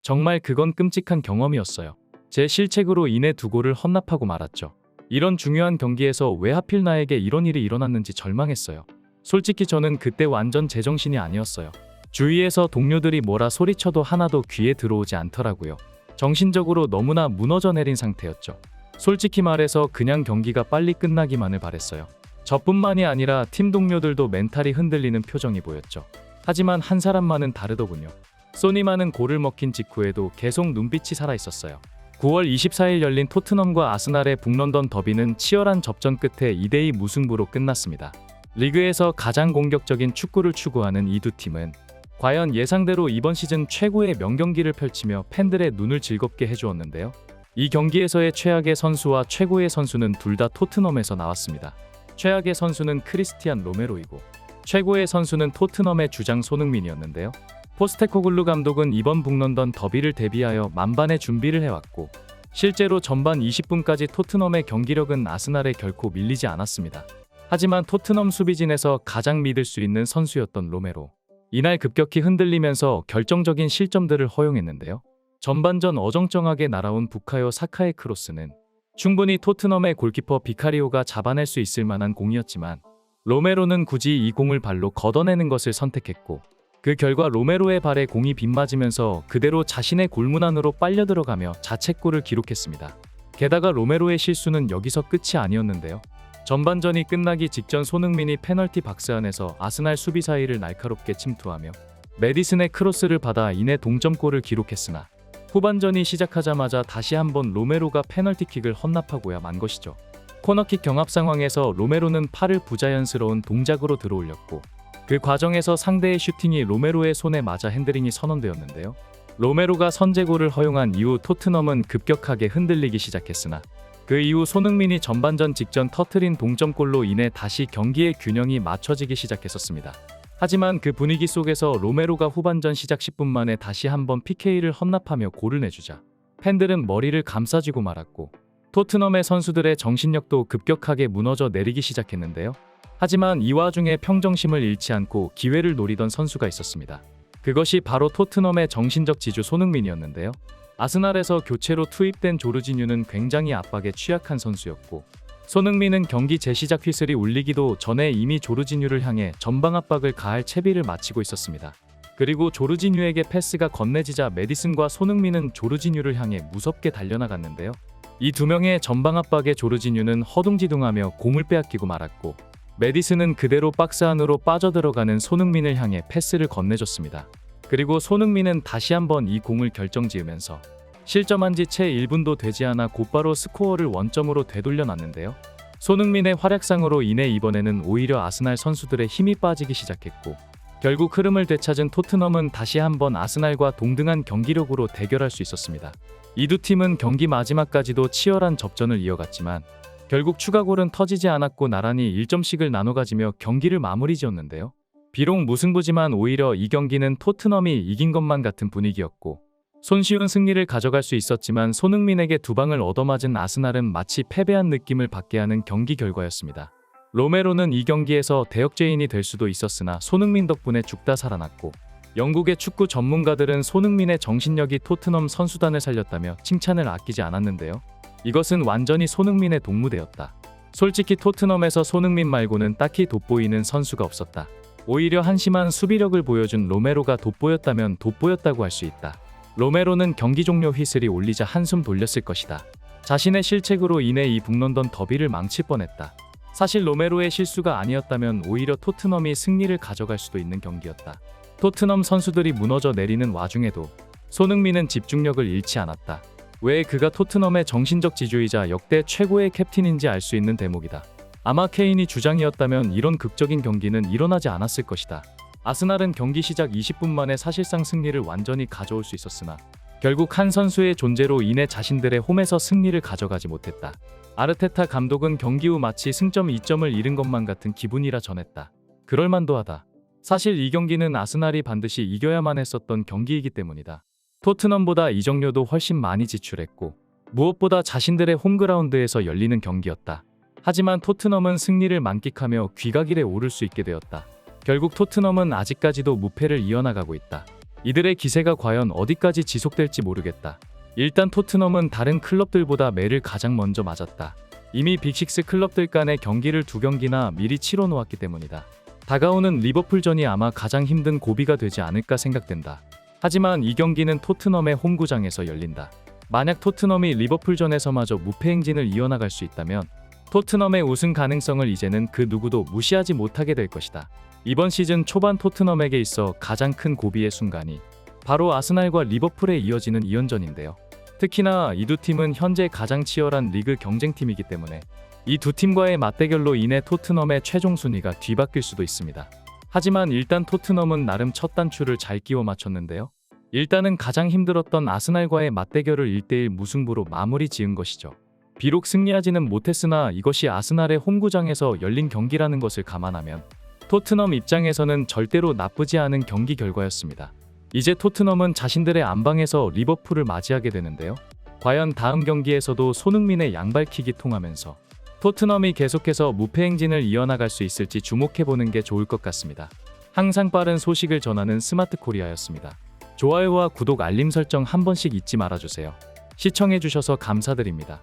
정말 그건 끔찍한 경험이었어요. 제 실책으로 인해 두 골을 헌납하고 말았죠. 이런 중요한 경기에서 왜 하필 나에게 이런 일이 일어났는지 절망했어요. 솔직히 저는 그때 완전 제정신이 아니었어요. 주위에서 동료들이 뭐라 소리쳐도 하나도 귀에 들어오지 않더라고요. 정신적으로 너무나 무너져 내린 상태였죠. 솔직히 말해서 그냥 경기가 빨리 끝나기만을 바랬어요. 저뿐만이 아니라 팀 동료들도 멘탈이 흔들리는 표정이 보였죠. 하지만 한 사람만은 다르더군요. 소니만은 골을 먹힌 직후에도 계속 눈빛이 살아있었어요. 9월 24일 열린 토트넘과 아스날의 북런던 더비는 치열한 접전 끝에 2대2 무승부로 끝났습니다. 리그에서 가장 공격적인 축구를 추구하는 이 두 팀은 과연 예상대로 이번 시즌 최고의 명경기를 펼치며 팬들의 눈을 즐겁게 해주었는데요. 이 경기에서의 최악의 선수와 최고의 선수는 둘 다 토트넘에서 나왔습니다. 최악의 선수는 크리스티안 로메로이고 최고의 선수는 토트넘의 주장 손흥민이었는데요. 포스테코글루 감독은 이번 북런던 더비를 대비하여 만반의 준비를 해왔고 실제로 전반 20분까지 토트넘의 경기력은 아스날에 결코 밀리지 않았습니다. 하지만 토트넘 수비진에서 가장 믿을 수 있는 선수였던 로메로. 이날 급격히 흔들리면서 결정적인 실점들을 허용했는데요. 전반전 어정쩡하게 날아온 부카요 사카의 크로스는 충분히 토트넘의 골키퍼 비카리오가 잡아낼 수 있을 만한 공이었지만 로메로는 굳이 이 공을 발로 걷어내는 것을 선택했고 그 결과 로메로의 발에 공이 빗맞으면서 그대로 자신의 골문 안으로 빨려 들어가며 자책골을 기록했습니다. 게다가 로메로의 실수는 여기서 끝이 아니었는데요. 전반전이 끝나기 직전 손흥민이 페널티 박스 안에서 아스날 수비 사이를 날카롭게 침투하며 메디슨의 크로스를 받아 이내 동점골을 기록했으나 후반전이 시작하자마자 다시 한번 로메로가 페널티킥을 헌납하고야 만 것이죠. 코너킥 경합 상황에서 로메로는 팔을 부자연스러운 동작으로 들어올렸고 그 과정에서 상대의 슈팅이 로메로의 손에 맞아 핸드링이 선언되었는데요. 로메로가 선제골을 허용한 이후 토트넘은 급격하게 흔들리기 시작했으나 그 이후 손흥민이 전반전 직전 터트린 동점골로 인해 다시 경기의 균형이 맞춰지기 시작했었습니다. 하지만 그 분위기 속에서 로메로가 후반전 시작 10분 만에 다시 한번 PK를 헌납하며 골을 내주자 팬들은 머리를 감싸쥐고 말았고 토트넘의 선수들의 정신력도 급격하게 무너져 내리기 시작했는데요. 하지만 이 와중에 평정심을 잃지 않고 기회를 노리던 선수가 있었습니다. 그것이 바로 토트넘의 정신적 지주 손흥민이었는데요. 아스날에서 교체로 투입된 조르지뉴는 굉장히 압박에 취약한 선수였고 손흥민은 경기 재시작 휘슬이 울리기도 전에 이미 조르지뉴를 향해 전방 압박을 가할 채비를 마치고 있었습니다. 그리고 조르지뉴에게 패스가 건네지자 메디슨과 손흥민은 조르지뉴를 향해 무섭게 달려나갔는데요. 이 두 명의 전방 압박에 조르지뉴는 허둥지둥하며 공을 빼앗기고 말았고 메디슨은 그대로 박스 안으로 빠져들어가는 손흥민을 향해 패스를 건네줬습니다. 그리고 손흥민은 다시 한번 이 공을 결정지으면서 실점한 지 채 1분도 되지 않아 곧바로 스코어를 원점으로 되돌려놨는데요. 손흥민의 활약상으로 인해 이번에는 오히려 아스날 선수들의 힘이 빠지기 시작했고 결국 흐름을 되찾은 토트넘은 다시 한번 아스날과 동등한 경기력으로 대결할 수 있었습니다. 이 두 팀은 경기 마지막까지도 치열한 접전을 이어갔지만 결국 추가골은 터지지 않았고 나란히 1점씩을 나눠 가지며 경기를 마무리 지었는데요. 비록 무승부지만 오히려 이 경기는 토트넘이 이긴 것만 같은 분위기였고 손쉬운 승리를 가져갈 수 있었지만 손흥민에게 두 방을 얻어맞은 아스날은 마치 패배한 느낌을 받게 하는 경기 결과였습니다. 로메로는 이 경기에서 대역죄인이 될 수도 있었으나 손흥민 덕분에 죽다 살아났고 영국의 축구 전문가들은 손흥민의 정신력이 토트넘 선수단을 살렸다며 칭찬을 아끼지 않았는데요. 이것은 완전히 손흥민의 동무대였다. 솔직히 토트넘에서 손흥민 말고는 딱히 돋보이는 선수가 없었다. 오히려 한심한 수비력을 보여준 로메로가 돋보였다면 돋보였다고 할 수 있다. 로메로는 경기 종료 휘슬이 울리자 한숨 돌렸을 것이다. 자신의 실책으로 인해 이 북런던 더비를 망칠 뻔했다. 사실 로메로의 실수가 아니었다면 오히려 토트넘이 승리를 가져갈 수도 있는 경기였다. 토트넘 선수들이 무너져 내리는 와중에도 손흥민은 집중력을 잃지 않았다. 왜 그가 토트넘의 정신적 지주이자 역대 최고의 캡틴인지 알 수 있는 대목이다. 아마 케인이 주장이었다면 이런 극적인 경기는 일어나지 않았을 것이다. 아스날은 경기 시작 20분 만에 사실상 승리를 완전히 가져올 수 있었으나 결국 한 선수의 존재로 인해 자신들의 홈에서 승리를 가져가지 못했다. 아르테타 감독은 경기 후 마치 승점 2점을 잃은 것만 같은 기분이라 전했다. 그럴만도 하다. 사실 이 경기는 아스날이 반드시 이겨야만 했었던 경기이기 때문이다. 토트넘보다 이적료도 훨씬 많이 지출했고 무엇보다 자신들의 홈그라운드에서 열리는 경기였다. 하지만 토트넘은 승리를 만끽하며 귀가길에 오를 수 있게 되었다. 결국 토트넘은 아직까지도 무패를 이어나가고 있다. 이들의 기세가 과연 어디까지 지속될지 모르겠다. 일단 토트넘은 다른 클럽들보다 매를 가장 먼저 맞았다. 이미 빅식스 클럽들 간의 경기를 2경기나 미리 치러 놓았기 때문이다. 다가오는 리버풀전이 아마 가장 힘든 고비가 되지 않을까 생각된다. 하지만 이 경기는 토트넘의 홈구장에서 열린다. 만약 토트넘이 리버풀전에서마저 무패 행진을 이어나갈 수 있다면 토트넘의 우승 가능성을 이제는 그 누구도 무시하지 못하게 될 것이다. 이번 시즌 초반 토트넘에게 있어 가장 큰 고비의 순간이 바로 아스날과 리버풀에 이어지는 2연전인데요. 특히나 이 두 팀은 현재 가장 치열한 리그 경쟁팀이기 때문에 이 두 팀과의 맞대결로 인해 토트넘의 최종 순위가 뒤바뀔 수도 있습니다. 하지만 일단 토트넘은 나름 첫 단추를 잘 끼워 맞췄는데요. 일단은 가장 힘들었던 아스날과의 맞대결을 1대1 무승부로 마무리 지은 것이죠. 비록 승리하지는 못했으나 이것이 아스날의 홈구장에서 열린 경기라는 것을 감안하면 토트넘 입장에서는 절대로 나쁘지 않은 경기 결과였습니다. 이제 토트넘은 자신들의 안방에서 리버풀을 맞이하게 되는데요. 과연 다음 경기에서도 손흥민의 양발킥이 통하면서 토트넘이 계속해서 무패 행진을 이어나갈 수 있을지 주목해보는 게 좋을 것 같습니다. 항상 빠른 소식을 전하는 스마트 코리아였습니다. 좋아요와 구독 알림 설정 한 번씩 잊지 말아주세요. 시청해주셔서 감사드립니다.